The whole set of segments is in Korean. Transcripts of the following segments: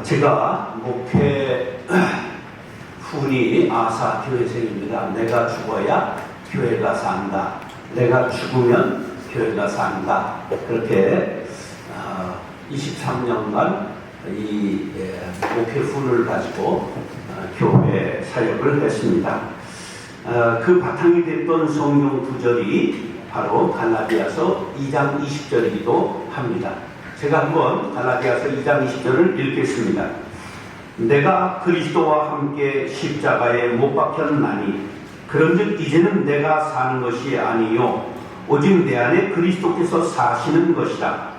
제가 목회 훈이 아사 교회생입니다. 내가 죽어야 교회가 산다. 내가 죽으면 교회가 산다. 그렇게 23년간 이 목회 훈을 가지고 교회 사역을 했습니다. 그 바탕이 됐던 성경 구절이 바로 갈라디아서 2장 20절이기도 합니다. 제가 한번 갈라디아서 2장 20절을 읽겠습니다. 내가 그리스도와 함께 십자가에 못 박혔나니 그런즉 이제는 내가 사는 것이 아니요 오직 내 안에 그리스도께서 사시는 것이라.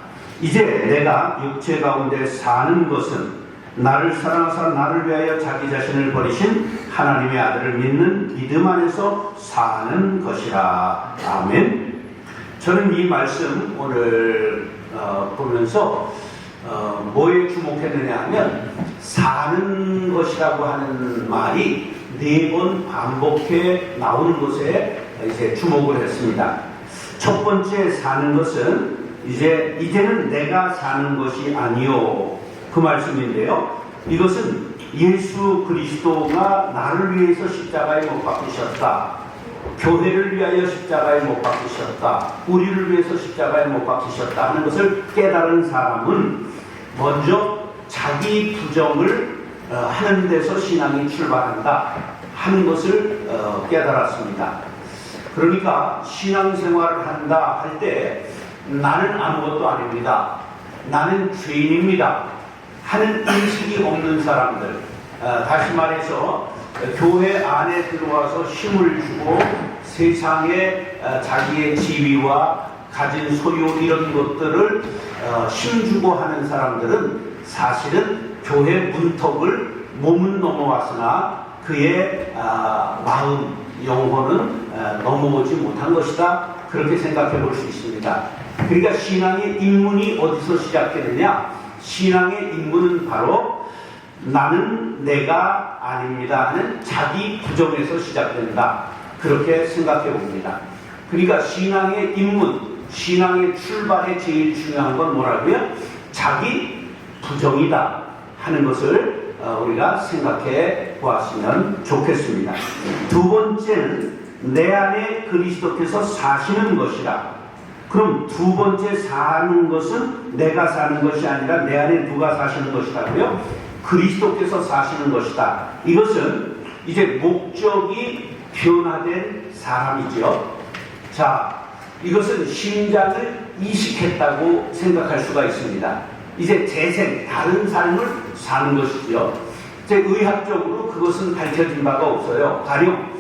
이제 내가 육체 가운데 사는 것은 나를 사랑하사 나를 위하여 자기 자신을 버리신 하나님의 아들을 믿는 믿음 안에서 사는 것이라. 아멘. 저는 이 말씀 오늘 보면서 뭐에 주목했느냐 하면 사는 것이라고 하는 말이 4번 반복해 나오는 것에 이제 주목을 했습니다. 첫 번째 사는 것은 이제는 내가 사는 것이 아니요 그 말씀인데요. 이것은 예수 그리스도가 나를 위해서 십자가에 못 박히셨다. 교회를 위하여 십자가에 못 박히셨다. 우리를 위해서 십자가에 못 박히셨다 하는 것을 깨달은 사람은 먼저 자기 부정을 하는 데서 신앙이 출발한다 하는 것을 깨달았습니다. 그러니까 신앙생활을 한다 할 때 나는 아무것도 아닙니다. 나는 죄인입니다 하는 인식이 없는 사람들, 다시 말해서 교회 안에 들어와서 힘을 주고 세상에 자기의 지위와 가진 소유 이런 것들을 힘주고 하는 사람들은 사실은 교회 문턱을 몸은 넘어왔으나 그의 마음, 영혼은 넘어오지 못한 것이다. 그렇게 생각해 볼 수 있습니다. 그러니까 신앙의 입문이 어디서 시작되느냐? 신앙의 입문은 바로 나는 내가 아닙니다 하는 자기 부정에서 시작된다. 그렇게 생각해 봅니다. 그러니까 신앙의 입문, 신앙의 출발에 제일 중요한 건 뭐라고요? 자기 부정이다 하는 것을 우리가 생각해 보았으면 좋겠습니다. 두 번째는 내 안에 그리스도께서 사시는 것이라. 그럼 두 번째 사는 것은 내가 사는 것이 아니라 내 안에 누가 사시는 것이라고요? 그리스도께서 사시는 것이다. 이것은 이제 목적이 변화된 사람이죠. 자, 이것은 심장을 이식했다고 생각할 수가 있습니다. 이제 재생, 다른 삶을 사는 것이죠. 이제 의학적으로 그것은 밝혀진 바가 없어요. 가령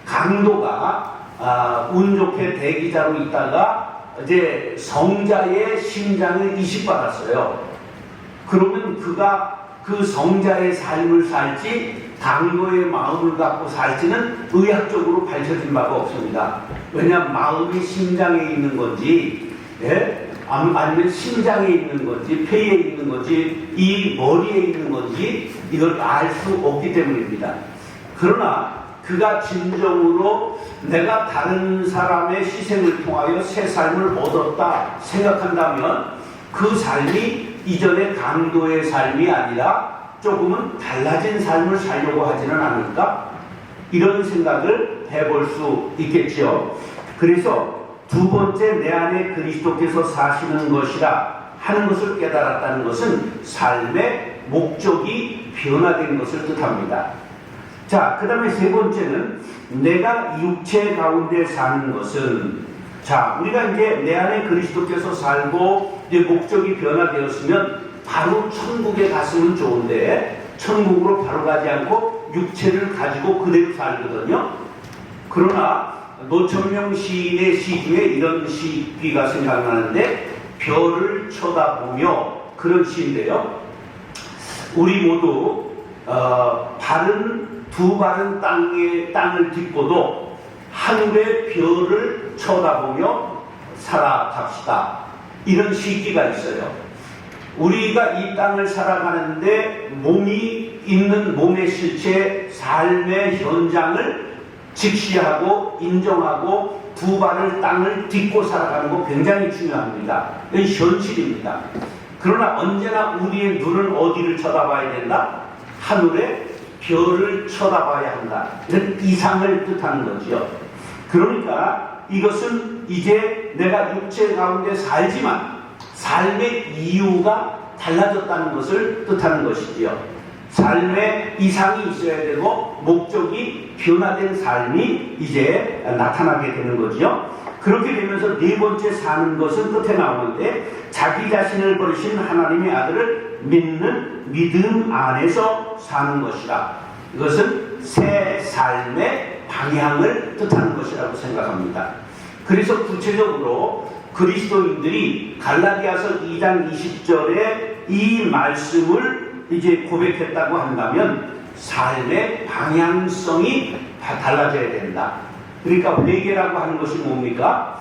강도가 운 좋게 대기자로 있다가 이제 성자의 심장을 이식받았어요. 그러면 그가 그 성자의 삶을 살지 강도의 마음을 갖고 살지는 의학적으로 밝혀진 바가 없습니다. 왜냐하면 마음이 심장에 있는 건지 아니면 심장에 있는 건지 폐에 있는 건지 이 머리에 있는 건지 이걸 알 수 없기 때문입니다. 그러나 그가 진정으로 내가 다른 사람의 희생을 통하여 새 삶을 얻었다 생각한다면 그 삶이 이전의 강도의 삶이 아니라 조금은 달라진 삶을 살려고 하지는 않을까? 이런 생각을 해볼 수 있겠지요. 그래서 두 번째 내 안에 그리스도께서 사시는 것이라 하는 것을 깨달았다는 것은 삶의 목적이 변화된 것을 뜻합니다. 자, 그 다음에 세 번째는 내가 육체 가운데 사는 것은, 자, 우리가 이제 내 안에 그리스도께서 살고 이제 목적이 변화되었으면 바로 천국에 갔으면 좋은데 천국으로 바로 가지 않고 육체를 가지고 그대로 살거든요. 그러나 노천명 시인의 시 중에 이런 시가 생각나는데 별을 쳐다보며 그런 시인데요. 우리 모두 두 발은 땅을 딛고도 하늘의 별을 쳐다보며 살아갑시다. 이런 시기가 있어요. 우리가 이 땅을 살아가는데 몸이 있는 몸의 실체, 삶의 현장을 직시하고 인정하고 두 발을 땅을 딛고 살아가는 거 굉장히 중요합니다. 이건 현실입니다. 그러나 언제나 우리의 눈은 어디를 쳐다봐야 된다? 하늘의 별을 쳐다봐야 한다. 이런 이상을 뜻하는 거지요. 그러니까 이것은 이제 내가 육체 가운데 살지만 삶의 이유가 달라졌다는 것을 뜻하는 것이지요. 삶에 이상이 있어야 되고 목적이 변화된 삶이 이제 나타나게 되는 거지요. 그렇게 되면서 네 번째 사는 것은 끝에 나오는데 자기 자신을 버리신 하나님의 아들을 믿는 믿음 안에서 사는 것이다. 이것은 새 삶의 방향을 뜻하는 것이라고 생각합니다. 그래서 구체적으로 그리스도인들이 갈라디아서 2장 20절에 이 말씀을 이제 고백했다고 한다면 삶의 방향성이 달라져야 된다. 그러니까 회개라고 하는 것이 뭡니까?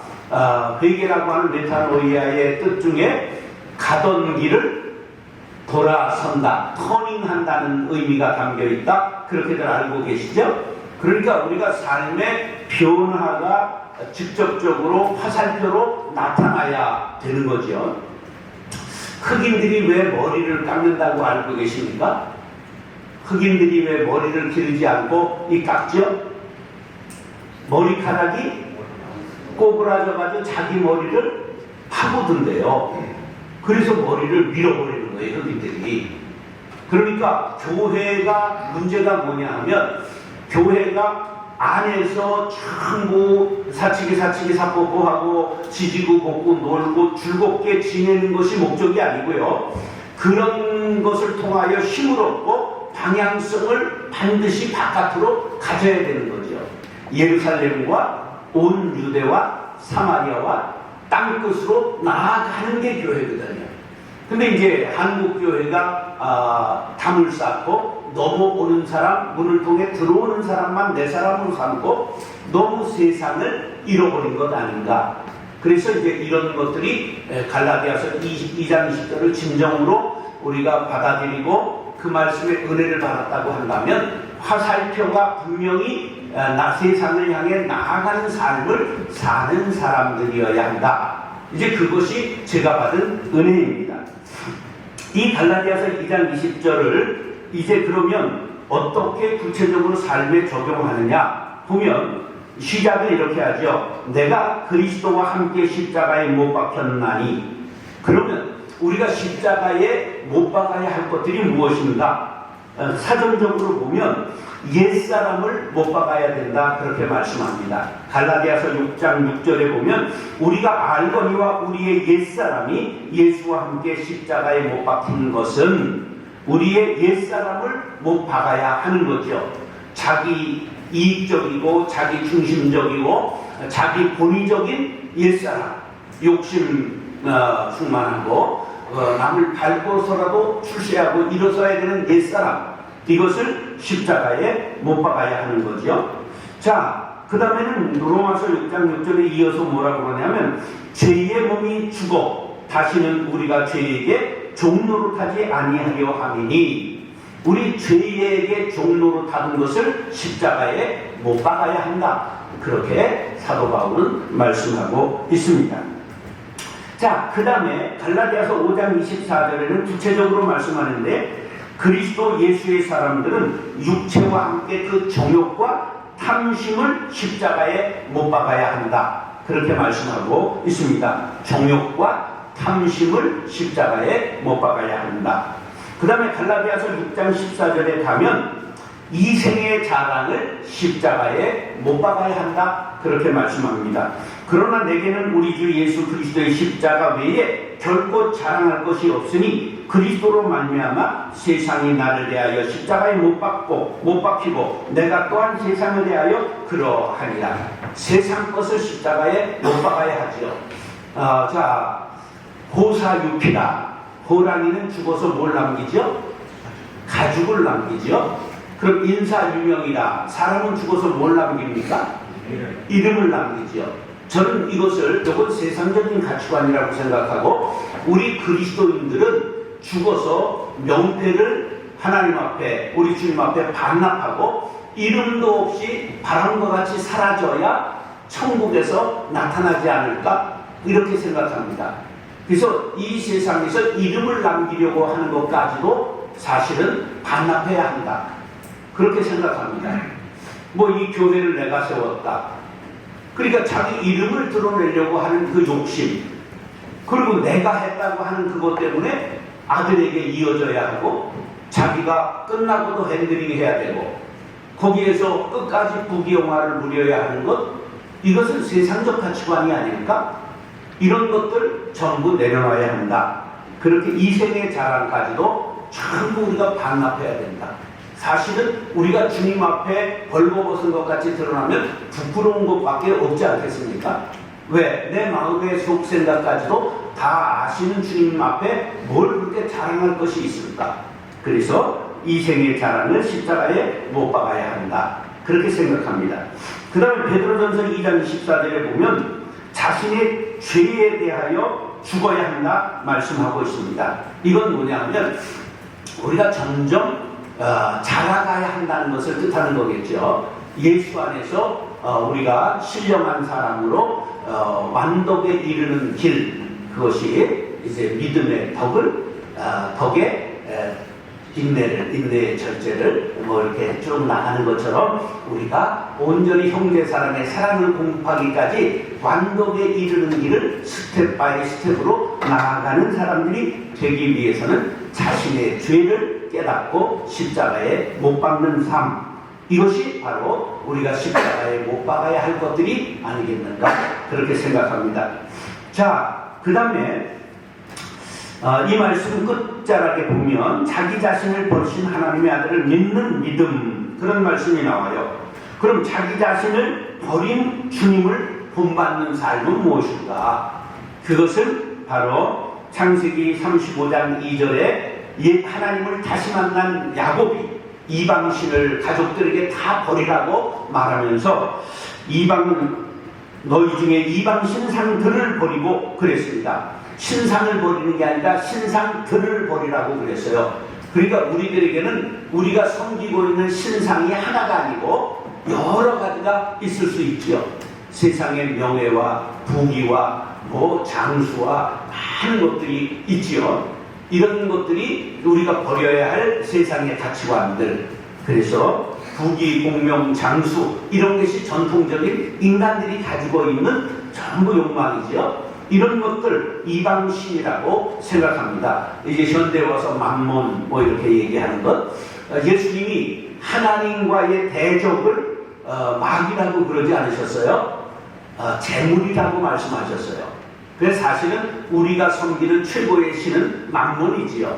회개라고 하는 메타노이아의 뜻 중에 가던 길을 돌아선다, 터닝한다는 의미가 담겨있다. 그렇게들 알고 계시죠? 그러니까 우리가 삶의 변화가 직접적으로 화살표로 나타나야 되는 거죠. 흑인들이 왜 머리를 깎는다고 알고 계십니까? 흑인들이 왜 머리를 기르지 않고 깎죠? 머리카락이 꼬부라져가지고 자기 머리를 파고든대요. 그래서 머리를 밀어버리는 거예요, 흑인들이. 그러니까 교회가 문제가 뭐냐 하면 교회가 안에서 전부 사치기 사뽀뽀하고 지지고 볶고 놀고 즐겁게 지내는 것이 목적이 아니고요. 그런 것을 통하여 힘을 얻고 방향성을 반드시 바깥으로 가져야 되는 거죠. 예루살렘과 온 유대와 사마리아와 땅끝으로 나아가는 게 교회거든요. 근데 이제 한국 교회가 담을 쌓고 넘어오는 사람, 문을 통해 들어오는 사람만 내 사람으로 삼고 너무 세상을 잃어버린 것 아닌가. 그래서 이제 이런 것들이 갈라디아서 2장 20절을 진정으로 우리가 받아들이고 그 말씀의 은혜를 받았다고 한다면 화살표가 분명히 나 세상을 향해 나아가는 삶을 사는 사람들이어야 한다. 이제 그것이 제가 받은 은혜입니다. 이 갈라디아서 2장 20절을 이제 그러면 어떻게 구체적으로 삶에 적용하느냐 보면 시작을 이렇게 하죠. 내가 그리스도와 함께 십자가에 못 박혔나니. 그러면 우리가 십자가에 못 박아야 할 것들이 무엇인가? 사전적으로 보면 옛사람을 못 박아야 된다 그렇게 말씀합니다. 갈라디아서 6장 6절에 보면 우리가 알거니와 우리의 옛사람이 예수와 함께 십자가에 못 박힌 것은 우리의 옛사람을 못 박아야 하는 거죠. 자기 이익적이고 자기 중심적이고 자기 본의적인 옛사람, 욕심 충만하고 남을 밟고서라도 출세하고 일어서야 되는 옛사람, 이것을 십자가에 못 박아야 하는 거죠. 자, 그 다음에는 로마서 6장 6절에 이어서 뭐라고 하냐면 죄의 몸이 죽어 다시는 우리가 죄에게 종노릇하지 아니하려 함이니, 우리 죄에게 종노릇하는 것을 십자가에 못 박아야 한다. 그렇게 사도 바울은 말씀하고 있습니다. 자, 그 다음에 갈라디아서 5장 24절에는 구체적으로 말씀하는데 그리스도 예수의 사람들은 육체와 함께 그 정욕과 탐심을 십자가에 못 박아야 한다. 그렇게 말씀하고 있습니다. 정욕과 탐심을 십자가에 못 박아야 한다. 그 다음에 갈라디아서 6장 14절에 가면 이생의 자랑을 십자가에 못 박아야 한다. 그렇게 말씀합니다. 그러나 내게는 우리 주 예수 그리스도의 십자가 외에 결코 자랑할 것이 없으니 그리스도로 말미암아 세상이 나를 대하여 십자가에 못 박히고 내가 또한 세상을 대하여 그러하니라. 세상 것을 십자가에 못 박아야 하지요. 자, 호사유피다. 호랑이는 죽어서 뭘 남기죠? 가죽을 남기죠. 그럼 인사유명이다. 사람은 죽어서 뭘 남깁니까? 이름을 남기죠. 저는 이것은 세상적인 가치관이라고 생각하고 우리 그리스도인들은 죽어서 명패를 하나님 앞에, 우리 주님 앞에 반납하고 이름도 없이 바람과 같이 사라져야 천국에서 나타나지 않을까? 이렇게 생각합니다. 그래서 이 세상에서 이름을 남기려고 하는 것까지도 사실은 반납해야 한다. 그렇게 생각합니다. 뭐 이 교회를 내가 세웠다. 그러니까 자기 이름을 드러내려고 하는 그 욕심, 그리고 내가 했다고 하는 그것 때문에 아들에게 이어져야 하고, 자기가 끝나고도 핸들링 해야 되고, 거기에서 끝까지 부귀영화를 누려야 하는 것, 이것은 세상적 가치관이 아닐까? 이런 것들 전부 내려놔야 한다. 그렇게 이생의 자랑까지도 전부 우리가 반납해야 된다. 사실은 우리가 주님 앞에 벌거벗은 것 같이 드러나면 부끄러운 것밖에 없지 않겠습니까? 왜? 내 마음의 속 생각까지도 다 아시는 주님 앞에 뭘 그렇게 자랑할 것이 있을까? 그래서 이생의 자랑을 십자가에 못 박아야 한다. 그렇게 생각합니다. 그 다음에 베드로전서 2장 24절에 보면 자신의 죄에 대하여 죽어야 한다 말씀하고 있습니다. 이건 뭐냐면 우리가 점점 자라가야 한다는 것을 뜻하는 거겠죠. 예수 안에서 우리가 신령한 사람으로 완덕에 이르는 길, 그것이 이제 믿음의 덕에 인내의 절제를 뭐 이렇게 쭉 나가는 것처럼 우리가 온전히 형제 사람의 사랑을 공급하기까지 완덕에 이르는 길을 스텝 바이 스텝으로 나아가는 사람들이 되기 위해서는 자신의 죄를 깨닫고 십자가에 못 박는 삶, 이것이 바로 우리가 십자가에 못 박아야 할 것들이 아니겠는가, 그렇게 생각합니다. 자, 그 다음에 이 말씀 끝자락에 보면 자기 자신을 버리신 하나님의 아들을 믿는 믿음, 그런 말씀이 나와요. 그럼 자기 자신을 버린 주님을 본받는 삶은 무엇일까? 그것은 바로 창세기 35장 2절에 하나님을 다시 만난 야곱이 이방신을 가족들에게 다 버리라고 말하면서 너희 중에 이방 신상들을 버리고 그랬습니다. 신상을 버리는 게 아니라 신상들을 버리라고 그랬어요. 그러니까 우리들에게는 우리가 섬기고 있는 신상이 하나가 아니고 여러 가지가 있을 수 있죠. 세상의 명예와 부귀와 장수와 많은 것들이 있지요. 이런 것들이 우리가 버려야 할 세상의 가치관들. 그래서 부귀, 공명, 장수, 이런 것이 전통적인 인간들이 가지고 있는 전부 욕망이지요. 이런 것들 이방신이라고 생각합니다. 이제 현대에 와서 만몬 이렇게 얘기하는 것. 예수님이 하나님과의 대적을 마귀라고 그러지 않으셨어요? 재물이라고 말씀하셨어요. 그래서 사실은 우리가 섬기는 최고의 신은 만몬이지요.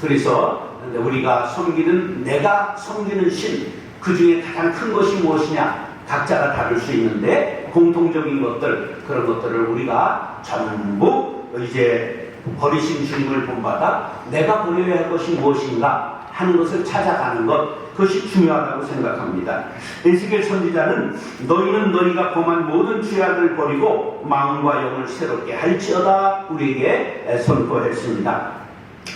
그래서 우리가 섬기는, 내가 섬기는 신, 그 중에 가장 큰 것이 무엇이냐? 각자가 다를 수 있는데 공통적인 것들, 그런 것들을 우리가 전부 이제 버리신 주님을 본받아 내가 버려야 할 것이 무엇인가 하는 것을 찾아가는 것, 그것이 중요하다고 생각합니다. 에스겔 선지자는 너희는 너희가 범한 모든 죄악을 버리고 마음과 영을 새롭게 할지어다 우리에게 선포했습니다.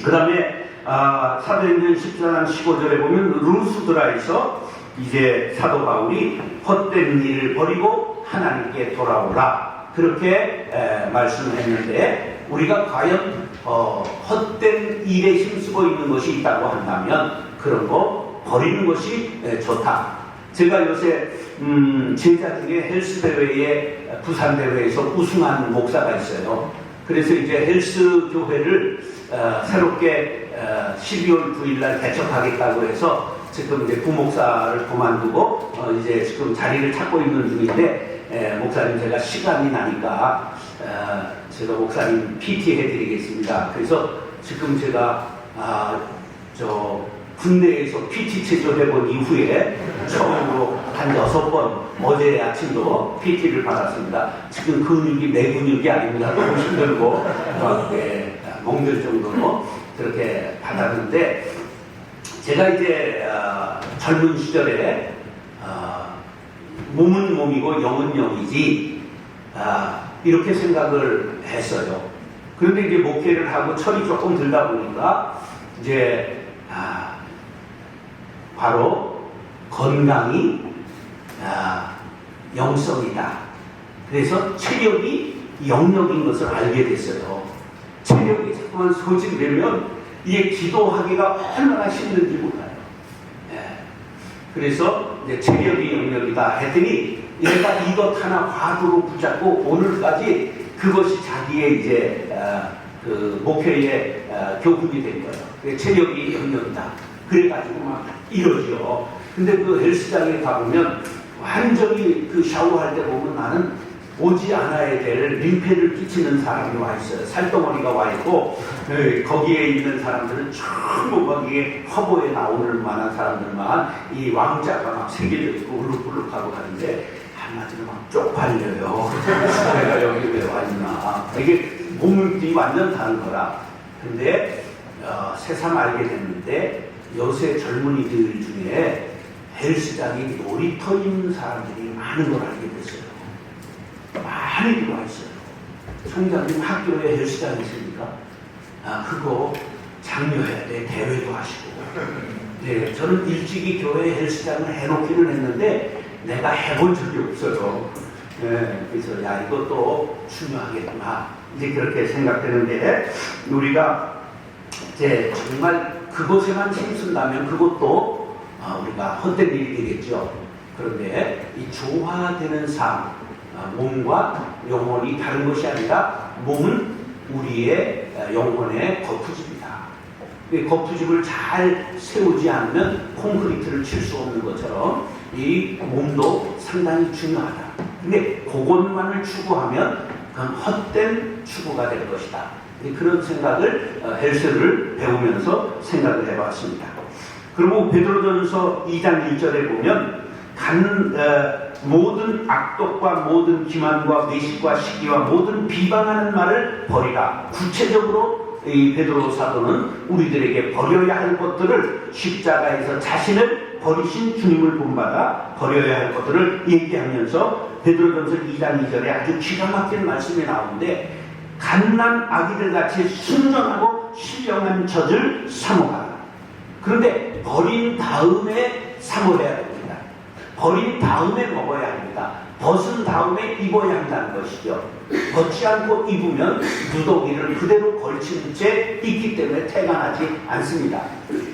그 다음에 사도행전 14장 15절에 보면 루스드라에서 이제 사도 바울이 헛된 일을 버리고 하나님께 돌아오라, 그렇게 말씀했는데, 우리가 과연 헛된 일에 힘쓰고 있는 것이 있다고 한다면 그런 거 버리는 것이 좋다. 제가 요새 제자 중에 헬스 대회에, 부산 대회에서 우승한 목사가 있어요. 그래서 이제 헬스 교회를 새롭게 12월 9일날 개척하겠다고 해서 지금 이제 부목사를 그만두고 이제 지금 자리를 찾고 있는 중인데, 목사님 제가 시간이 나니까 제가 목사님 PT 해드리겠습니다. 그래서 지금 제가 군대에서 PT 체조해본 이후에 처음으로 한 6번, 어제 아침도 PT를 받았습니다. 지금 근육이 내 근육이 아닙니다. 너무 힘들고 멍들 정도로 그렇게 받았는데, 제가 이제 젊은 시절에 몸은 몸이고 영은 영이지 이렇게 생각을 했어요. 그런데 이제 목회를 하고 철이 조금 들다 보니까 이제 바로 건강이 영성이다. 그래서 체력이 영역인 것을 알게 됐어요. 체력이 자꾸만 소진되면 이게 기도하기가 얼마나 힘든지 몰라요. 예. 그래서 이제 체력이 영역이다 했더니 얘가 이것 하나 과도로 붙잡고 오늘까지 그것이 자기의 이제 그 목표의 교훈이 된 거예요. 체력이 영역이다. 그래가지고 막 이러죠. 근데 그 헬스장에 가보면 완전히 그 샤워할 때 보면 나는 오지 않아야 될 민폐를 끼치는 사람이 와 있어요. 살덩어리가 와 있고 거기에 있는 사람들은 전부 거기에 화보에 나오는 만한 사람들만 이 왕자가 막 새겨져 있고 울룩울룩하고 하는데 한마디로 막 쪽팔려요. 내가 여기 왜 와 있나. 이게 몸이 완전 다른 거라. 근데 새삼 알게 됐는데 요새 젊은이들 중에 헬스장이 놀이터인 사람들이 많은 걸 알게 됐어요. 많이 들어와 있어요. 총장님 학교에 헬스장 있으니까 그거 장려해야 돼. 대회도 하시고. 네, 저는 일찍이 교회 헬스장을 해놓기는 했는데 내가 해본 적이 없어요. 네, 그래서 야 이것도 중요하겠구나. 이제 그렇게 생각되는데 우리가 이제 정말 그것에만 힘쓴다면 그것도 우리가 헛된 일이 되겠죠. 그런데 이 조화되는 삶, 몸과 영혼이 다른 것이 아니라 몸은 우리의 영혼의 거푸집이다. 거푸집을 잘 세우지 않으면 콘크리트를 칠 수 없는 것처럼 이 몸도 상당히 중요하다. 근데 그것만을 추구하면 그건 헛된 추구가 될 것이다. 그런 생각을 헬스를 배우면서 생각을 해봤습니다. 그리고 베드로전서 2장 1절에 보면 모든 악독과 모든 기만과 외식과 시기와 모든 비방하는 말을 버리라. 구체적으로 이 베드로 사도는 우리들에게 버려야 할 것들을 십자가에서 자신을 버리신 주님을 본받아 버려야 할 것들을 얘기하면서 베드로전서 2장 2절에 아주 기가 막힌 말씀이 나오는데 갓난 아기들 같이 순전하고 신령한 젖을 사모하라. 그런데 버린 다음에 사모해야 됩니다. 버린 다음에 먹어야 합니다. 벗은 다음에 입어야 한다는 것이죠. 벗지 않고 입으면 누더기를 그대로 걸친 채 있기 때문에 태가 나지 않습니다.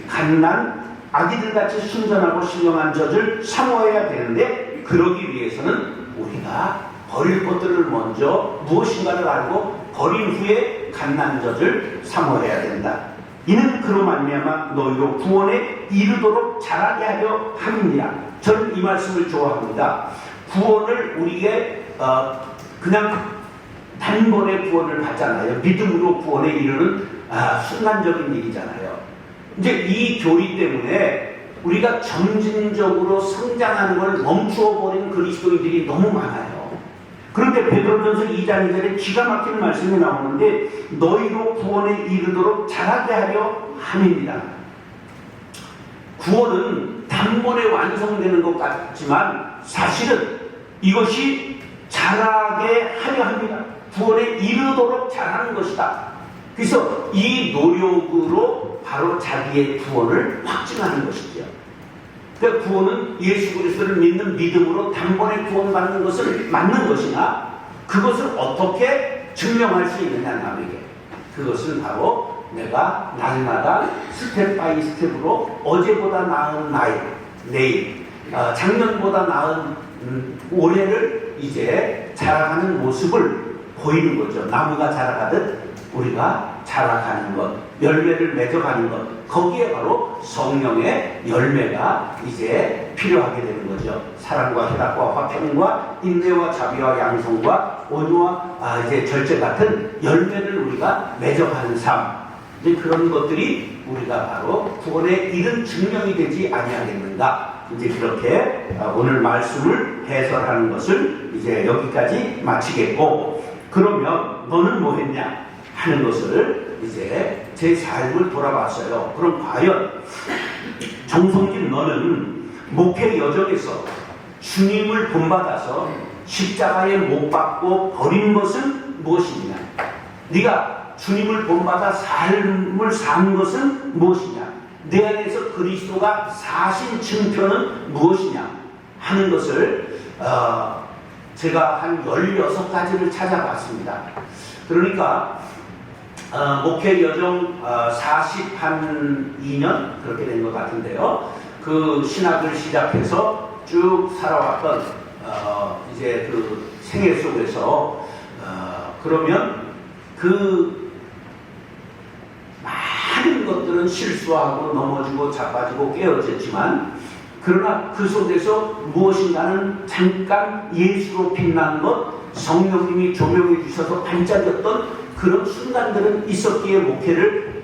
갓난 아기들같이 순전하고 신령한 젖을 사모해야 되는데 그러기 위해서는 우리가 버릴 것들을 먼저 무엇인가를 알고 버린 후에 갓난 젖을 사모해야 된다. 이는 그로 말미암아 너희로 구원에 이르도록 자라게 하려 함이니라. 저는 이 말씀을 좋아합니다. 구원을 우리에게 그냥 단번에 구원을 받잖아요. 믿음으로 구원에 이르는 순간적인 일이잖아요. 이제 이 교리 때문에 우리가 점진적으로 성장하는 걸 멈추어 버린 그리스도인들이 너무 많아요. 그런데 베드로전서 2장 2절에 기가 막히는 말씀이 나오는데 너희로 구원에 이르도록 자라게 하려 함입니다. 구원은 단번에 완성되는 것 같지만 사실은 이것이 자라게 하려 합니다. 구원에 이르도록 자라는 것이다. 그래서 이 노력으로 바로 자기의 구원을 확증하는 것이죠. 그러니까 구원은 예수 그리스도를 믿는 믿음으로 단번에 구원받는 것은 맞는 것이나 그것을 어떻게 증명할 수 있느냐 남에게. 그것은 바로 내가 날마다 스텝 바이 스텝으로 어제보다 나은 내일, 작년보다 나은 올해를 이제 자라가는 모습을 보이는 거죠. 나무가 자라가듯 우리가 자라가는 것, 열매를 맺어가는 것, 거기에 바로 성령의 열매가 이제 필요하게 되는 거죠. 사랑과 희락과 화평과 인내와 자비와 양성과 온유와 이제 절제 같은 열매를 우리가 맺어가는 삶. 이제 그런 것들이 우리가 바로 구원에 이른 증명이 되지 아니하겠는가. 이제 그렇게 오늘 말씀을 해설하는 것을 이제 여기까지 마치겠고, 그러면 너는 뭐 했냐 하는 것을 이제 제 삶을 돌아봤어요. 그럼 과연 정성진 너는 목회 여정에서 주님을 본받아서 십자가에 못 박고 버린 것은 무엇이냐? 네가 주님을 본받아 삶을 산 것은 무엇이냐? 내 안에서 그리스도가 사신 증표는 무엇이냐 하는 것을 제가 한 16가지를 찾아봤습니다. 그러니까 목회 여정 42년 그렇게 된 것 같은데요. 그 신학을 시작해서 쭉 살아왔던 이제 그 생애 속에서 그러면 그 많은 것들은 실수하고 넘어지고 자빠지고 깨어졌지만 그러나 그 속에서 무엇인가는 잠깐 예수로 빛난 것, 성령님이 조명해 주셔서 반짝였던 그런 순간들은 있었기에 목회를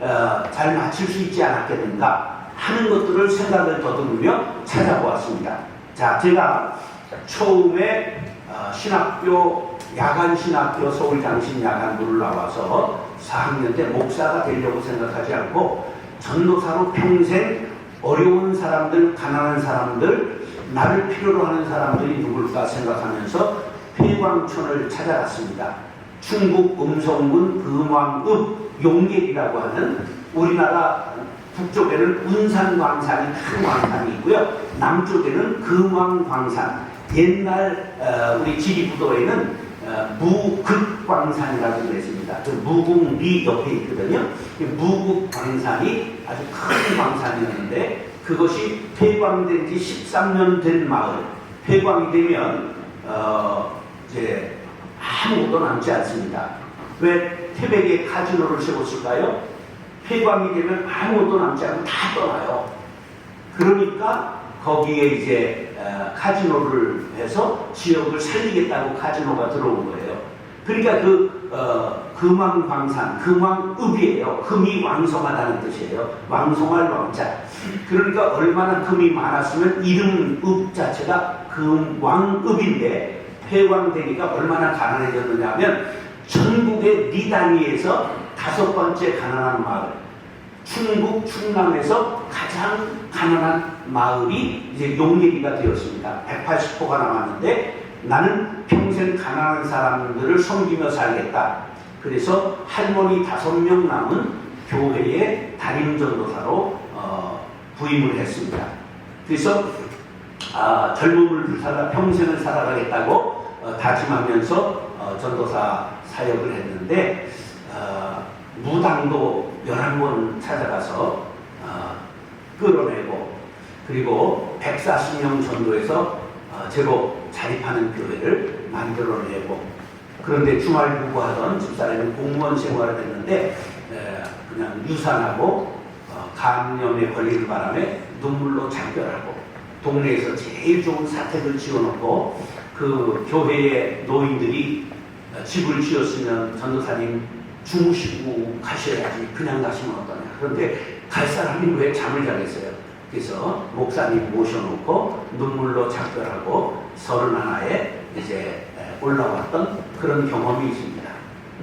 잘 마칠 수 있지 않았겠는가 하는 것들을 생각을 더듬으며 찾아보았습니다. 자, 제가 처음에 신학교, 야간 신학교 서울장신야간부를 나와서 4학년 때 목사가 되려고 생각하지 않고 전도사로 평생 어려운 사람들, 가난한 사람들, 나를 필요로 하는 사람들이 누굴까 생각하면서 폐광촌을 찾아갔습니다. 충북 음성군 금왕읍 용계리라고 하는 우리나라 북쪽에는 운산광산이 큰 광산이 있고요. 남쪽에는 금왕광산, 옛날 우리 지리부도에는 무극광산이라고 그랬습니다. 그 무궁리 옆에 있거든요. 무극광산이 아주 큰 광산이었는데 그것이 폐광된 지 13년 된 마을. 폐광이 되면 이제 아무것도 남지 않습니다. 왜 태백에 카지노를 세웠을까요? 폐광이 되면 아무것도 남지 않고 다 떠나요. 그러니까 거기에 이제 카지노를 해서 지역을 살리겠다고 카지노가 들어온 거예요. 그러니까 금왕광산, 금왕읍이에요. 금이 왕성하다는 뜻이에요. 왕성할 왕자. 그러니까 얼마나 금이 많았으면 이름 읍 자체가 금왕읍인데 폐광되니까 얼마나 가난해졌느냐 하면 전국의 네 단위에서 5번째 가난한 마을, 충북 충남에서 가장 가난한 마을이 이제 용계리가 되었습니다. 180호가 남았는데 나는 평생 가난한 사람들을 섬기며 살겠다. 그래서 할머니 5명 남은 교회의 담임전도사로 부임을 했습니다. 그래서 젊음을 불살라 평생을 살아가겠다고 다짐하면서 전도사 사역을 했는데 무당도 11번 찾아가서 끌어내고 그리고 140명 전도해서 제법 자립하는 교회를 만들어내고 그런데 주말부부하던 집사람이 공무원 생활을 했는데 그냥 유산하고 감염에 걸리는 바람에 눈물로 작별하고 동네에서 제일 좋은 사택을 지어놓고 그 교회의 노인들이 집을 지었으면 전도사님 주무시고 가셔야지 그냥 가시면 어떠냐. 그런데 갈 사람이 왜 잠을 자겠어요. 그래서 목사님 모셔놓고 눈물로 작별하고 31에 이제 올라왔던 그런 경험이 있습니다.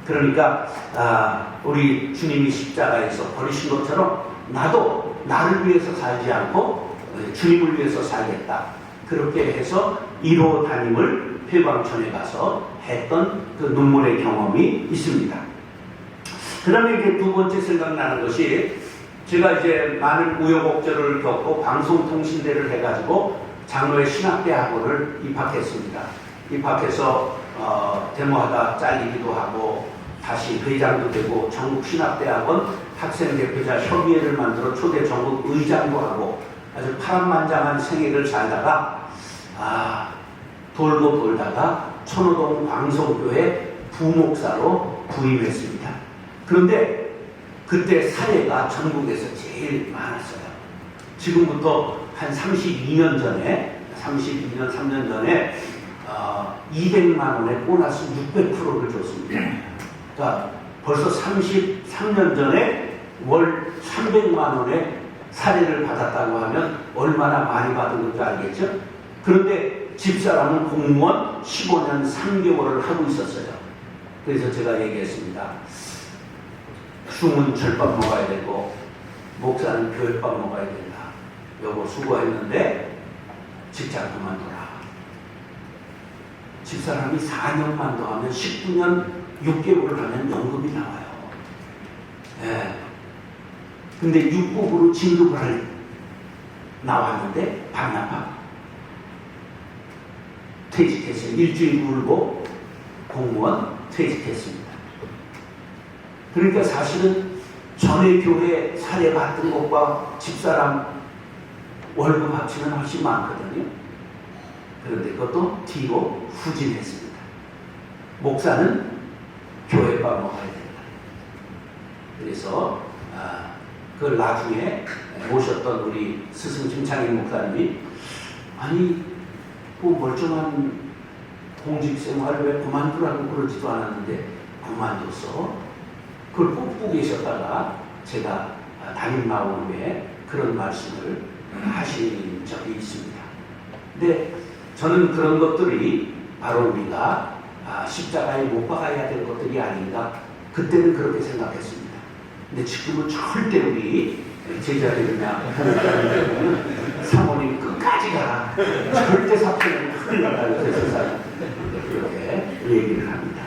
그러니까 우리 주님이 십자가에서 버리신 것처럼 나도 나를 위해서 살지 않고 주님을 위해서 살겠다. 그렇게 해서 1호 담임을 폐광촌에 가서 했던 그 눈물의 경험이 있습니다. 그 다음에 이제 두 번째 생각나는 것이 제가 이제 많은 우여곡절을 겪고 방송통신대를 해가지고 장로의 신학대학원을 입학했습니다. 입학해서 데모하다 잘리기도 하고 다시 회장도 되고 전국신학대학원 학생대표자 협의회를 만들어 초대 전국 의장도 하고 아주 파란만장한 생애를 살다가 돌고 돌다가 천호동 광성교회 부목사로 부임했습니다. 그런데 그때 사례가 전국에서 제일 많았어요. 지금부터 한 32년 전에 32년, 3년 전에 200만 원의 보너스 600%를 줬습니다. 그러니까 벌써 33년 전에 월 300만 원의 사례를 받았다고 하면 얼마나 많이 받은 건지 알겠죠? 그런데 집사람은 공무원 15년 3개월을 하고 있었어요. 그래서 제가 얘기했습니다. 숭은 절밥 먹어야 되고 목사는 교회밥 먹어야 된다. 여보 수고했는데 직장 그만둬라. 집사람이 4년만 더 하면 19년 6개월을 하면 연금이 나와요. 예. 근데 6급으로 진급을 나왔는데 반납하고 퇴직했어요. 일주일 울고 공무원 퇴직했습니다. 그러니까 사실은 전에 교회 사례 봤던 것과 집사람 월급 합치면 훨씬 많거든요. 그런데 그것도 뒤로 후진했습니다. 목사는 교회가 먹어야 된다. 그래서 그걸 나중에 모셨던 우리 스승 김창인 목사님이 아니 그 멀쩡한 공직 생활을 왜 그만두라고 그러지도 않았는데 그만뒀어. 그걸 꾹꾹 계셨다가 제가 담임 나온 후에 그런 말씀을 하신 적이 있습니다. 근데 저는 그런 것들이 바로 우리가 십자가에 못 박아야 될 것들이 아닌가 그때는 그렇게 생각했습니다. 근데 지금은 절대 우리 제자들이나 보면 사모님 끝까지 가라. 절대 사표는 큰일 난다. 세상에 그렇게 얘기를 합니다.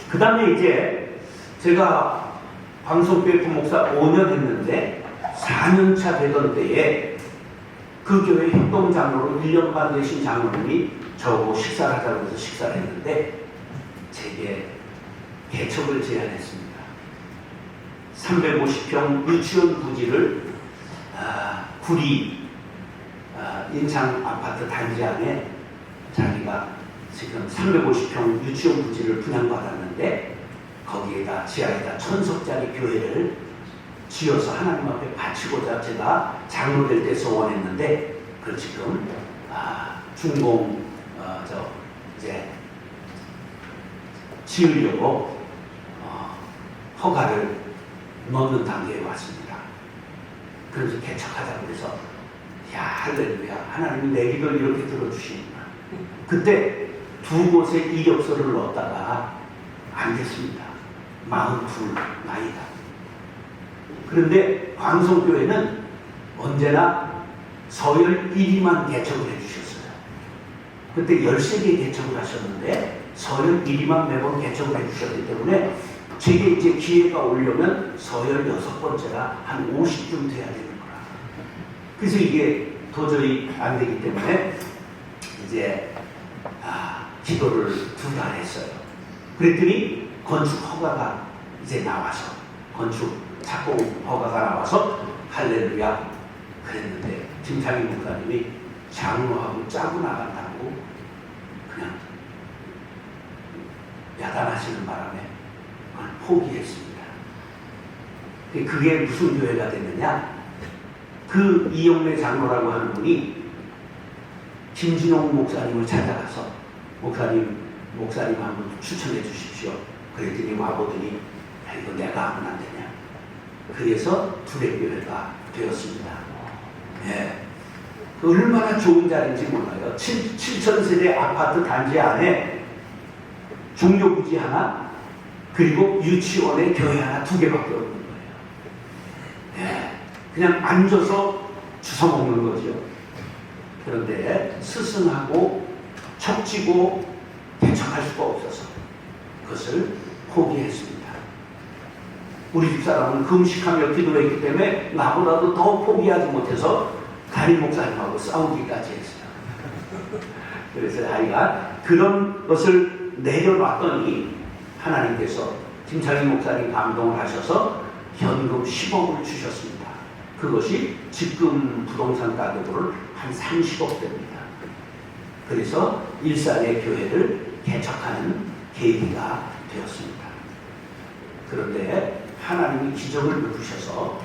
그 다음에 이제 제가 광성교회 부목사 5년 했는데 4년차 되던 때에 그 교회 협동장로로 1년 반 되신 장로님이 저하고 식사를 하자고 해서 식사를 했는데 제게 개척을 제안했습니다. 350평 유치원 부지를 구리 인창 아파트 단지 안에 자기가 지금 350평 유치원 부지를 분양받았는데 거기에다 지하에다 1000석짜리 교회를 지어서 하나님 앞에 바치고자 제가 장로될 때 소원했는데 그 지금 준공 이제 지으려고 허가를 넣는 단계에 왔습니다. 그래서 개척하자고 해서 야 할렐루야 하나님이 내 기도를 이렇게 들어주시는구나. 그때 두 곳에 이력서를 넣었다가 안 됐습니다. 42 나이가. 그런데 광성교회는 언제나 서열 1위만 개척을 해주셨어요. 그때 13개 개척을 하셨는데 서열 1위만 매번 개척을 해주셨기 때문에 제게 이제 기회가 오려면 서열 6번째가 한 50쯤 돼야 되는 거라. 그래서 이게 도저히 안 되기 때문에 이제 기도를 2달 했어요. 그랬더니 건축 허가가 이제 나와서 건축 착공 허가가 나와서 할렐루야 그랬는데 김창인 목사님이 장로하고 짜고 나간다고 그냥 야단하시는 바람에 그걸 포기했습니다. 그게 무슨 교회가 됐느냐? 그 이영래 장로라고 하는 분이 김진홍 목사님을 찾아가서 목사님 한번 추천해 주십시오. 그랬더니 와보더니 이거 내가 하면 안 되냐. 그래서 두레교회가 되었습니다. 네. 얼마나 좋은 자리인지 몰라요. 7,000세대 아파트 단지 안에 종교부지 하나 그리고 유치원에 교회 하나 2개밖에 없는 거예요. 네. 그냥 앉아서 주워 먹는 거죠. 그런데 스승하고 척지고 개척할 수가 없어서 그것을 포기했습니다. 우리 집사람은 금식하며 기도했기 때문에 나보다도 더 포기하지 못해서 담임 목사님하고 싸우기까지 했어요. 그래서 아이가 그런 것을 내려놨더니 하나님께서 김창인 목사님 감동을 하셔서 현금 10억을 주셨습니다. 그것이 지금 부동산 가격으로 한 30억 됩니다. 그래서 일산의 교회를 개척하는 계기가 되었습니다. 그런데 하나님이 기적을 베푸셔서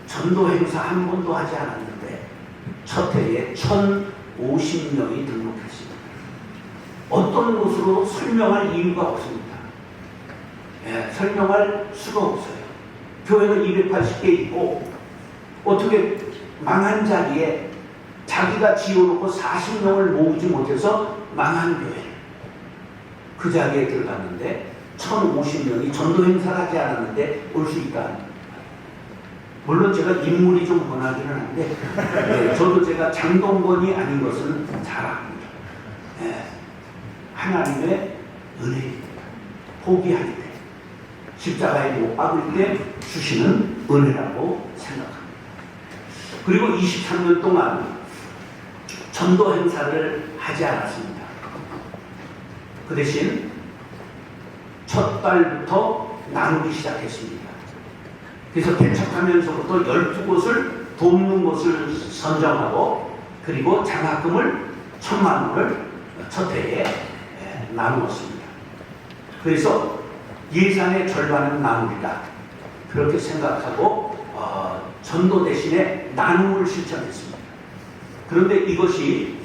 전도 행사 한 번도 하지 않았는데 첫 해에 1,050명이 등록했습니다. 어떤 것으로 설명할 이유가 없습니다. 설명할 수가 없어요. 교회는 280개 있고 어떻게 망한 자리에 자기가 지어놓고 40명을 모으지 못해서 망한 교회 그 자리에 들어갔는데 1,050명이 전도 행사를 하지 않았는데 올 수 있다. 물론 제가 인물이 좀 번하기는 한데 저도 제가 장동건이 아닌 것은 잘 압니다. 하나님의 은혜입니다. 포기할 때 십자가에 못 박을 때 주시는 은혜라고 생각합니다. 그리고 23년 동안 전도 행사를 하지 않았습니다. 그 대신 첫 달부터 나누기 시작했습니다. 그래서 개척하면서부터 12곳을 돕는 곳을 선정하고 그리고 장학금을 1,000만 원을 첫 해에 나누었습니다. 그래서 예산의 절반은 나누리다 그렇게 생각하고 전도 대신에 나눔을 실천했습니다. 그런데 이것이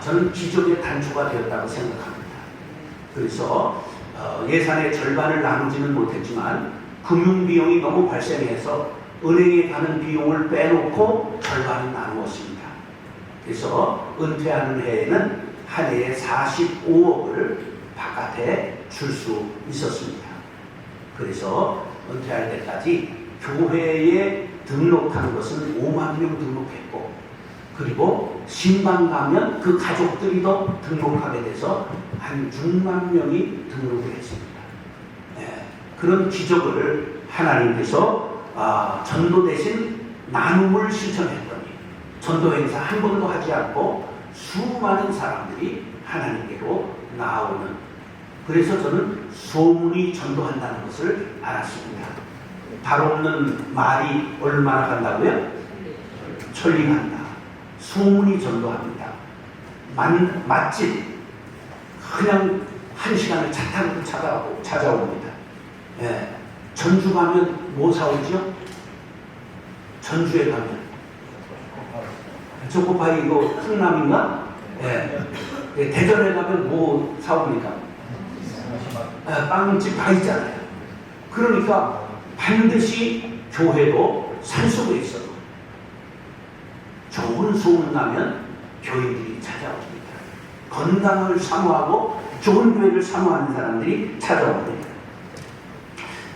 저는 기적의 단초가 되었다고 생각합니다. 그래서 예산의 절반을 나누지는 못했지만 금융비용이 너무 발생해서 은행에 가는 비용을 빼놓고 절반을 나누었습니다. 그래서 은퇴하는 해에는 한 해에 45억을 바깥에 줄 수 있었습니다. 그래서 은퇴할 때까지 교회에 등록한 것은 5만 명 등록했고 그리고 신방 가면 그 가족들이 더 등록하게 돼서 한 6만 명이 등록을 했습니다. 그런 기적을 하나님께서 전도 대신 나눔을 실천했더니 전도 행사 한 번도 하지 않고 수많은 사람들이 하나님께로 나오는 그래서 저는 소문이 전도한다는 것을 알았습니다. 발 없는 말이 얼마나 간다고요? 천리간다. 소문이 전도합니다. 맛집 그냥 1시간을 차 타고 찾아옵니다. 전주 가면 뭐 사오죠? 전주에 가면 초코파이 이거 흥남인가? 대전에 가면 뭐 사옵니까? 빵집 다 있잖아요. 그러니까 반드시 교회도 산속에 있어도 좋은 소문 나면 교인들이 찾아옵니다. 건강을 사모하고 좋은 교회를 사모하는 사람들이 찾아옵니다.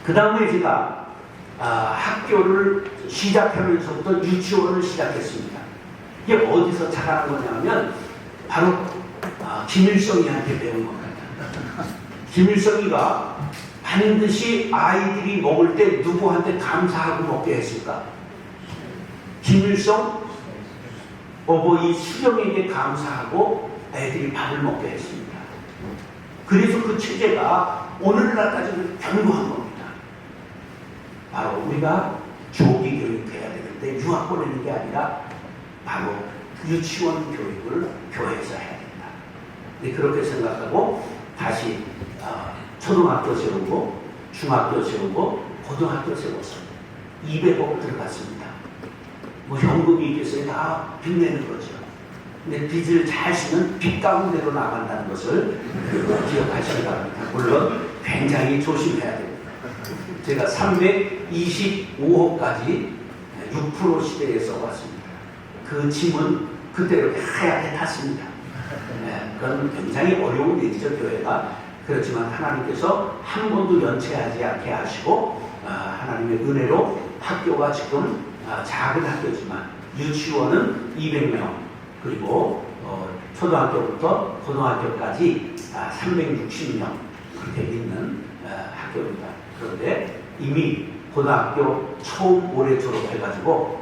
그 다음에 제가 학교를 시작하면서부터 유치원을 시작했습니다. 이게 어디서 자라는 거냐면 바로 김일성이한테 배운 겁니다. 김일성이가 반드시 아이들이 먹을 때 누구한테 감사하고 먹게 했을까? 김일성 어버이 수령에게 감사하고 애들이 밥을 먹게 했습니다. 그래서 그 체제가 오늘날까지 견고한 겁니다. 바로 우리가 조기 교육해야 되는데 유학 보내는 게 아니라 바로 유치원 교육을 교회에서 해야 된다. 네, 그렇게 생각하고 다시 초등학교 세우고 중학교 세우고 고등학교 세웠습니다. 200억 들어갔습니다. 뭐 현금이 있겠어요? 다 빚내는 거죠. 근데 빚을 잘 쓰면 빚 가운데로 나간다는 것을 기억하시기 바랍니다. 물론 굉장히 조심해야 됩니다. 제가 325호까지 6% 시대에 써봤습니다. 그 짐은 그때로 하얗게 탔습니다. 그건 굉장히 어려운 일이죠, 교회가. 그렇지만 하나님께서 한 번도 연체하지 않게 하시고 하나님의 은혜로 학교가 지금 작은 학교지만 유치원은 200명 그리고 초등학교부터 고등학교까지 360명 그렇게 있는 학교입니다. 그런데 이미 고등학교 처음 올해 졸업해가지고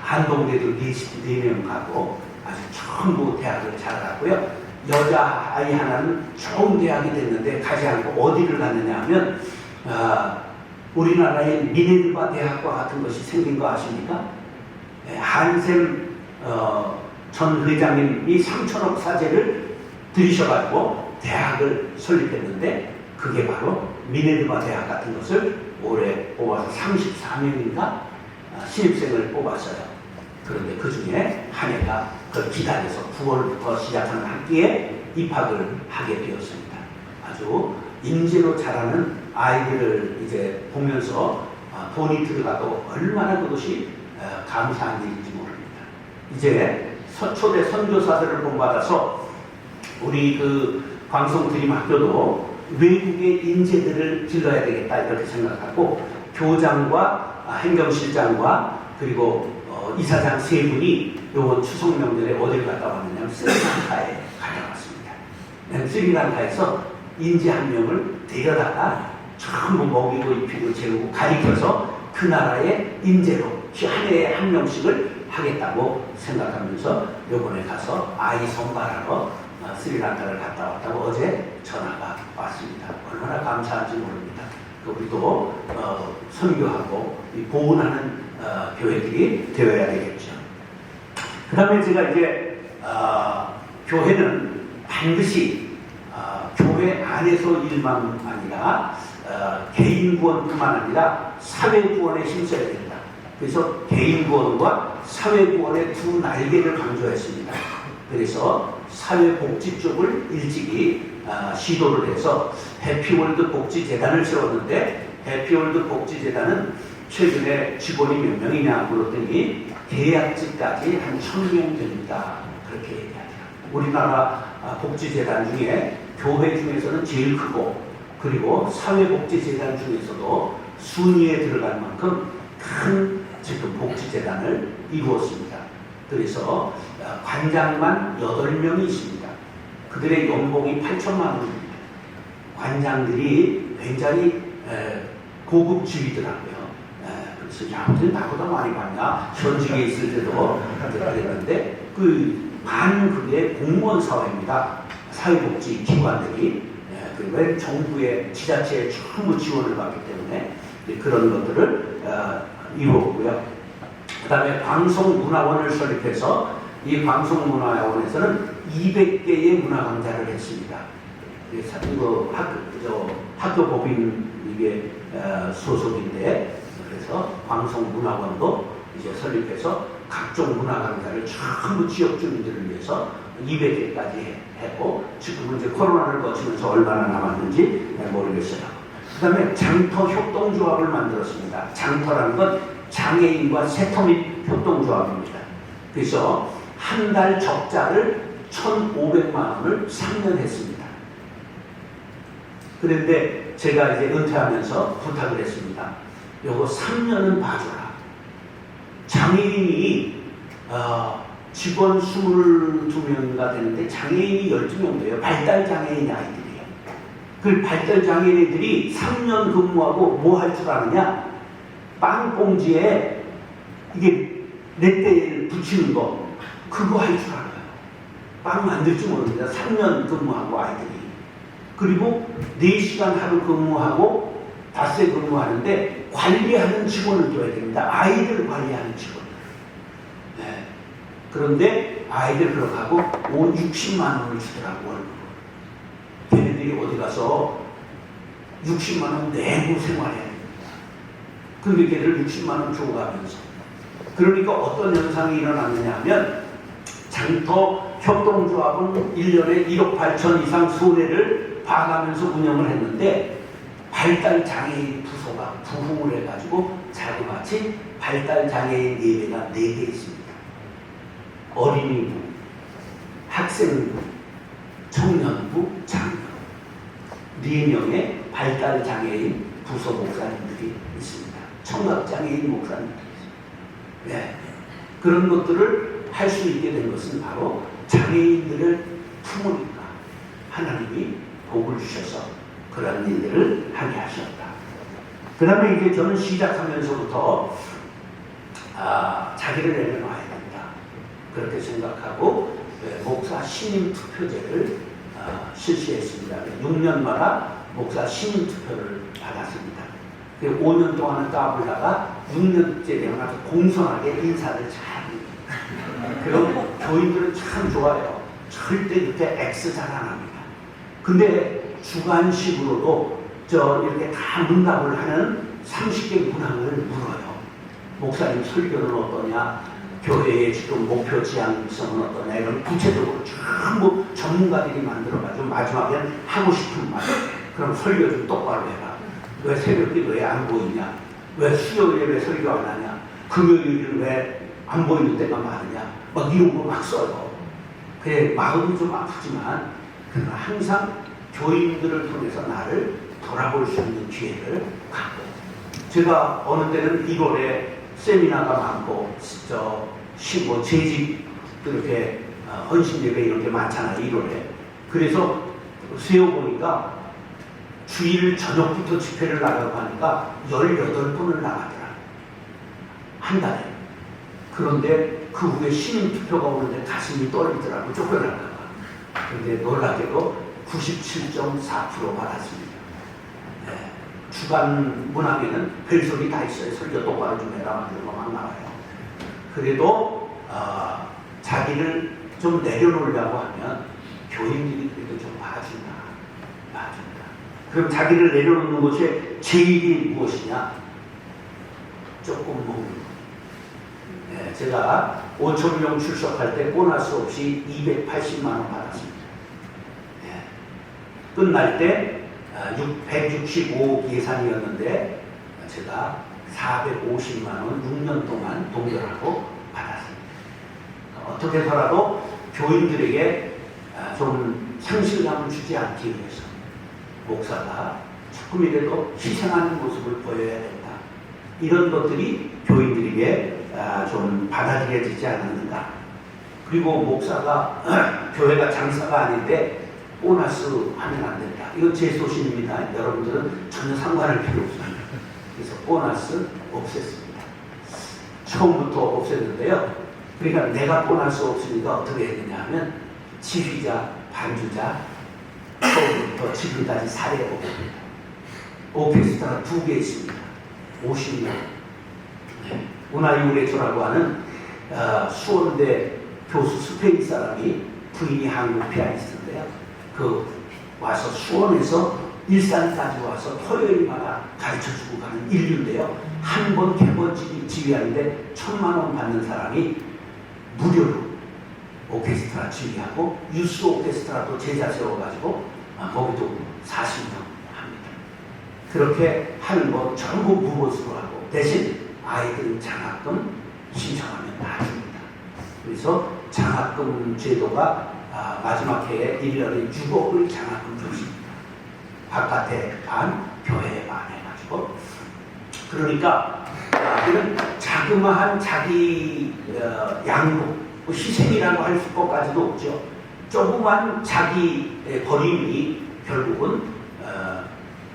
한동대도 4명 가고 아주 전부 대학을 잘 갔고요. 여자아이 하나는 좋은 대학이 됐는데 가지 않고 어디를 갔느냐 하면 우리나라의 미네르바 대학과 같은 것이 생긴 거 아십니까? 한샘 전 회장님이 3천억 사재를 들이셔가지고 대학을 설립했는데 그게 바로 미네르바 대학 같은 것을 올해 뽑아서 34명인가 신입생을 뽑았어요. 그런데 그 중에 한 해가 그걸 기다려서 9월부터 시작하는 학기에 입학을 하게 되었습니다. 아주 인재로 자라는 아이들을 이제 보면서 돈이 들어가도 얼마나 그것이 감사한 일인지 모릅니다. 이제 초대 선교사들을 본받아서 우리 그 광성드림학교도 외국의 인재들을 길러야 되겠다 이렇게 생각하고 교장과 행정실장과 그리고 이사장 세 분이 요 추석 명절에 어딜 갔다 왔느냐면 스리랑카에 가져갔습니다. 스리랑카에서 인재 한 명을 데려다가 전부 먹이고 입히고 재우고 가리켜서 그 나라의 인재로 한 해에 한 명씩을 하겠다고 생각하면서 요번에 가서 아이 선발하러 스리랑카를 갔다 왔다고 어제 전화가 왔습니다. 얼마나 감사한지 모릅니다. 우리도 선교하고 보훈하는 교회들이 되어야 되겠죠. 그 다음에 제가 이제 교회는 반드시 교회 안에서 일만 아니라 개인 구원뿐만 아니라 사회 구원에 힘써야 된다. 그래서 개인 구원과 사회 구원의 두 날개를 강조했습니다. 그래서 사회복지 쪽을 일찍이 시도를 해서 해피월드 복지재단을 세웠는데, 해피월드 복지재단은 최근에 직원이 몇 명이냐 물었더니 계약직까지 한 1000명 됩니다. 그렇게 얘기하더라고요. 우리나라 복지재단 중에 교회 중에서는 제일 크고, 그리고 사회복지재단 중에서도 순위에 들어갈 만큼 큰 지금 복지재단을 이루었습니다. 그래서 관장만 8명이 있습니다. 그들의 연봉이 8천만 원입니다. 관장들이 굉장히 고급 지위더라고요. 그래서 야, 어떻게 나보다 많이 받냐? 현직에 있을 때도 그랬는데, 반그게 공무원 사회입니다. 사회복지 기관들이. 그리고 정부의 지자체에 전부 지원을 받기 때문에 그런 것들을 이루었고요. 그 다음에 방송문화원을 설립해서 이 방송문화원에서는 200개의 문화 강좌를 했습니다. 이거 학교 법인 이게 소속인데, 그래서 방송문화원도 이제 설립해서 각종 문화 강좌를 전부 지역 주민들을 위해서 200개까지 했고, 지금은 이제 코로나를 거치면서 얼마나 남았는지 모르겠어요. 그 다음에 장터 협동조합을 만들었습니다. 장터라는 건 장애인과 세터민 협동조합입니다. 그래서 한 달 적자를 1,500만 원을 3년 했습니다. 그런데 제가 이제 은퇴하면서 부탁을 했습니다. 요거 3년은 봐줘라. 장애인이 직원 22명인가 되는데 장애인이 12명 돼요. 발달장애인 아이들이에요. 그 발달장애인들이 3년 근무하고 뭐 할 줄 아느냐? 빵 봉지에 이게 렛대를 붙이는 거, 그거 할 줄 알아요. 빵 만들 줄 모릅니다. 3년 근무하고 아이들이. 그리고 4시간 하루 근무하고 닷새 근무하는데 관리하는 직원을 둬야 됩니다. 아이들 관리하는 직원. 네. 그런데 아이들 그렇게 하고 60만 원을 주더라고, 월급으로. 걔네들이 어디 가서 60만 원 내고 생활해야 됩니다. 그게 걔를 60만 원 주고 가면서. 그러니까 어떤 현상이 일어났느냐 하면, 장터 협동조합은 1년에 1억 8천 이상 손해를 봐가면서 운영을 했는데, 발달장애인 부서가 부흥을 해가지고 자그마치 발달장애인 예배가 4개 있습니다. 어린이부, 학생부, 청년부, 장로. 4명의 발달장애인 부서 목사님들이 있습니다. 청각장애인 목사님들이 있습니다. 네. 그런 것들을 할 수 있게 된 것은 바로 장애인들을 품으니까 하나님이 복을 주셔서 그런 일들을 하게 하셨다. 그 다음에 이제 저는 시작하면서부터 자기를 내려놔야 된다. 그렇게 생각하고 목사 신임 투표제를 실시했습니다. 6년마다 목사 신임 투표를 받았습니다. 5년 동안은 까불다가 6년째 되면 공손하게 인사를 잘 합니다. 그럼 교인들은 참 좋아요. 절대 그때 X 잘 안 합니다. 근데 주관식으로도 이렇게 다 문답을 하는 30개 문항을 물어요. 목사님 설교는 어떠냐? 교회의 지금 목표 지향성은 어떠냐? 이런 구체적으로 전부 전문가들이 만들어가지고 마지막에는 하고 싶은 말. 그럼 설교 좀 똑바로 해라. 왜 새벽에 왜 안 보이냐? 왜 수요일에 왜 설교 안 하냐? 금요일은 왜 안 보이는 때가 많으냐? 막 이런 거 막 써요. 그래, 마음이 좀 아프지만, 그러나 항상 교인들을 통해서 나를 돌아볼 수 있는 기회를 갖고, 제가 어느 때는 1월에 세미나가 많고, 재직, 이렇게, 헌신예배 이런 게 많잖아요, 1월에. 그래서 세어보니까 주일 저녁부터 집회를 나가고 하니까 18번을 나가더라. 한 달에. 그런데 그 후에 신임 투표가 오는데 가슴이 떨리더라고, 쫓겨날까봐. 근데 놀랍게도 97.4% 받았습니다. 네. 주간 문항에는 별소리 다 있어요. 설교 똑바로 좀 해라 막 이런 거 막 나와요. 그래도 자기를 좀 내려놓으려고 하면 교인들이 그래도 좀 봐준다. 그럼 자기를 내려놓는 것의 제일이 무엇이냐? 조금 먹는 거. 네, 제가 5,000명 출석할 때 보너스 없이 280만 원 받았습니다. 네. 끝날 때 165억 예산이었는데 제가 450만 원 6년 동안 동결하고 받았습니다. 어떻게 해서라도 교인들에게 좀 상실감을 주지 않기 위해서 목사가 조금이라도 희생하는 모습을 보여야 된다. 이런 것들이 교인들에게 좀 받아들여지지 않았는가. 그리고 목사가 교회가 장사가 아닌데 보너스 하면 안 된다. 이건 제 소신입니다. 여러분들은 전혀 상관할 필요 없습니다. 그래서 보너스 없앴습니다. 처음부터 없앴는데요. 그러니까 내가 보너스 없으니까 어떻게 했느냐 하면 지휘자, 반주자, 처음부터 지금까지 사례해봅니다. 오케스트라 2개 있습니다. 50명. 네. 문화유래초라고 하는 수원대 교수 스페인 사람이 부인이 한국 피아니스트인데요. 와서 수원에서 일산까지 와서 토요일마다 가르쳐주고 가는 인류인데요. 한 번 개번지기 지휘하는데 1,000만 원 받는 사람이 무료로 오케스트라 지휘하고 유스 오케스트라도 제자 세워가지고 거기도 40명 합니다. 그렇게 하는 거 전부 무보수로 하고 대신 아이들 장학금 신청하면 다 줍니다. 그래서 장학금 제도가 마지막 해에 1년에 6억을 장학금 줬습니다. 바깥에 반, 교회에 반 해가지고. 그러니까 이런 자그마한 자기 양보, 희생이라고 할 것까지도 없죠. 조그만 자기 버림이 결국은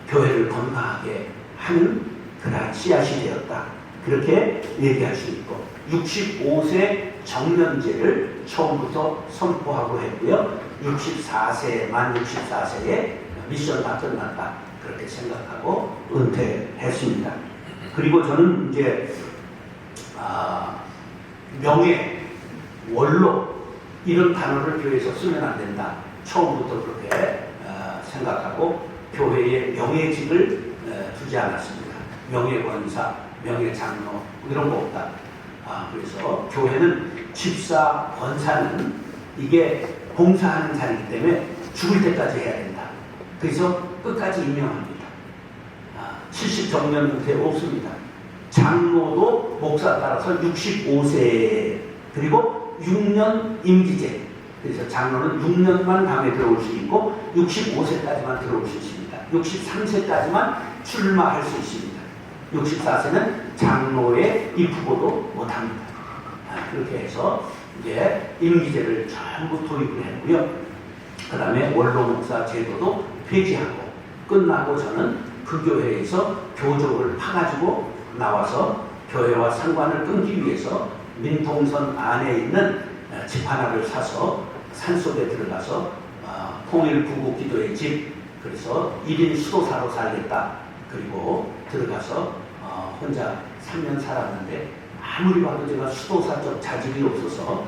교회를 건강하게 하는 그러한 씨앗이 되었다. 그렇게 얘기할 수 있고 65세 정년제를 처음부터 선포하고 했고요. 64세, 만 64세에 미션 다 끝났다. 그렇게 생각하고 은퇴했습니다. 그리고 저는 이제 명예, 원로 이런 단어를 교회에서 쓰면 안 된다. 처음부터 그렇게 생각하고 교회의 명예직을 두지 않았습니다. 명예권사, 명예장로 이런 거 없다. 그래서 교회는 집사, 권사는 이게 봉사하는 자리이기 때문에 죽을 때까지 해야 된다. 그래서 끝까지 임명합니다. 70정년 은퇴 없습니다. 장로도 목사 따라서 65세 그리고 6년 임기제. 그래서 장로는 6년만 당에 들어올 수 있고 65세까지만 들어올 수 있습니다. 63세까지만 출마할 수 있습니다. 64세는 장로의 입후보도 못합니다. 그렇게 해서 이제 임기제를 전부 도입을 했고요. 그 다음에 원로 목사 제도도 폐지하고 끝나고 저는 그 교회에서 교족을 파가지고 나와서 교회와 상관을 끊기 위해서 민통선 안에 있는 집 하나를 사서 산속에 들어가서 통일 구국 기도의 집, 그래서 1인 수도사로 살겠다. 그리고 들어가서 혼자 3년 살았는데 아무리 봐도 제가 수도사적 자질이 없어서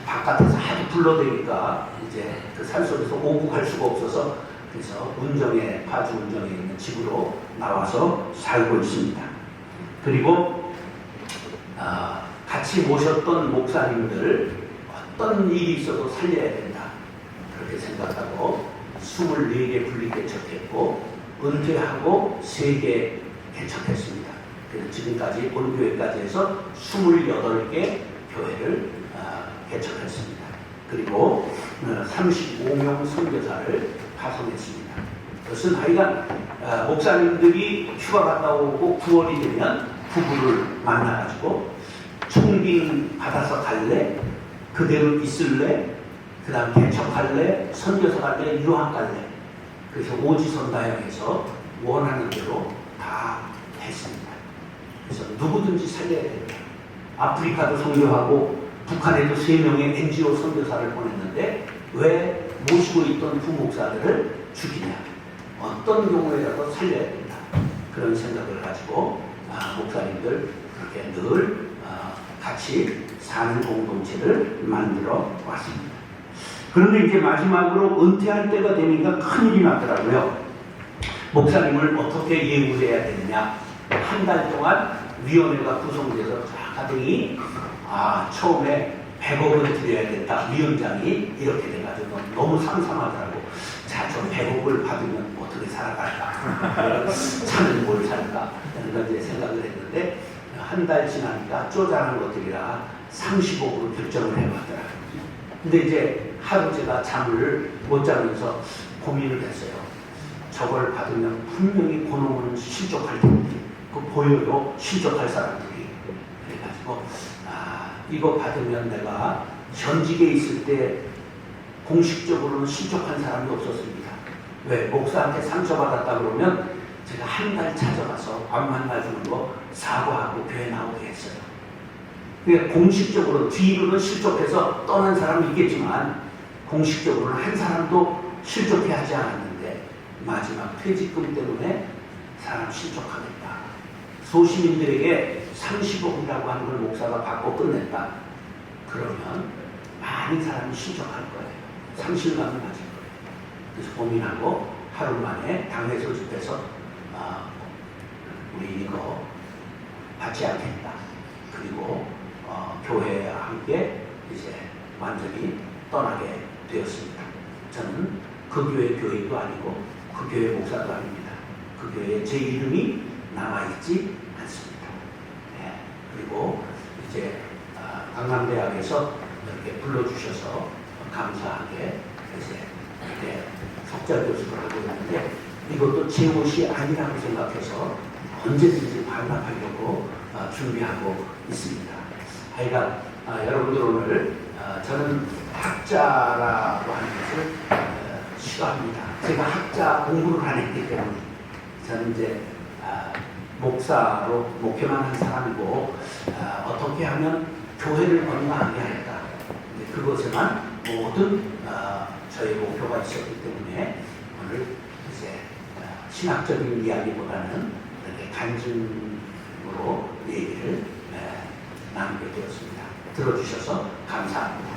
바깥에서 하도 불러대니까 이제 그 산속에서 오고 갈 수가 없어서 그래서 운정에, 파주 운정에 있는 집으로 나와서 살고 있습니다. 그리고 같이 모셨던 목사님들 어떤 일이 있어도 살려야 된다. 그렇게 생각하고 24개 분리개척했고 은퇴하고 3개 개척했습니다. 그래서 지금까지 본교회까지 해서 28개 교회를 개척했습니다. 그리고 35명 선교사를 파송했습니다. 그것은 하여간 목사님들이 휴가 갔다 오고 9월이 되면 부부를 만나가지고 총빙 받아서 갈래? 그대로 있을래? 그 다음 개척할래? 선교사 갈래? 유학 갈래? 그래서 오지선다형에서 원하는 대로 다 했습니다. 그래서 누구든지 살려야 됩니다. 아프리카도 선교하고 북한에도 3명의 NGO 선교사를 보냈는데 왜 모시고 있던 부목사들을 죽이냐, 어떤 경우에라도 살려야 된다. 그런 생각을 가지고 목사님들 그렇게 늘 같이 사는 공동체를 만들어 왔습니다. 그런데 이제 마지막으로 은퇴할 때가 되니까 큰일이 났더라고요. 목사님을 어떻게 예우해야 되느냐. 한 달 동안 위원회가 구성돼서 가더니 처음에 100억을 드려야 된다. 위원장이 이렇게 돼가지고 너무 상상하더라고. 자, 저 100억을 받으면 어떻게 살아갈까? 차는 뭘 살까? 이런 이제 생각을 했는데 한 달 지나니까 쪼잔한 것들이라 30억으로 결정을 해봤더라고요. 근데 이제 하루 제가 잠을 못 자면서 고민을 했어요. 저걸 받으면 분명히 고놈은 실족할 텐데, 그 보여요. 실족할 사람들이. 그래가지고 이거 받으면 내가 전직에 있을 때 공식적으로는 실족한 사람이 없었습니다. 왜? 목사한테 상처받았다 그러면 제가 한 달 찾아가서 안 만나주는 거 사과하고 교회 나오게 했어요. 그러니까 공식적으로 뒤로는 실족해서 떠난 사람이 있겠지만 공식적으로는 한 사람도 실족해 하지 않았는데 마지막 퇴직금 때문에 사람 실족하겠다. 소시민들에게 30억이라고 하는 걸 목사가 받고 끝냈다. 그러면 많은 사람이 실족할 거예요. 상실감을 가질 거예요. 그래서 고민하고 하루 만에 당회 소집해서 우리 이거 받지 않겠다. 그리고 교회와 함께 이제 완전히 떠나게 되었습니다. 저는 그 교회 교인도 아니고 그 교회 목사도 아닙니다. 그 교회에 제 이름이 남아있지 않습니다. 네. 그리고 이제 강남대학에서 이렇게 불러주셔서 감사하게 이제 그때 석자 교수를 하고 있는데 이것도 제 옷이 아니라고 생각해서 언제든지 반납하려고 준비하고 있습니다. 하여간 여러분들 오늘 저는 학자라고 하는 것을 싫어합니다. 제가 학자 공부를 안 했기 때문에 저는 이제 목사로 목회만 한 사람이고 어떻게 하면 교회를 건강하게 할까. 그것에만 모든 저의 목표가 있었기 때문에 오늘 이제 신학적인 이야기보다는 이렇게 간증으로 얘기를 나누게 되었습니다. 들어주셔서 감사합니다.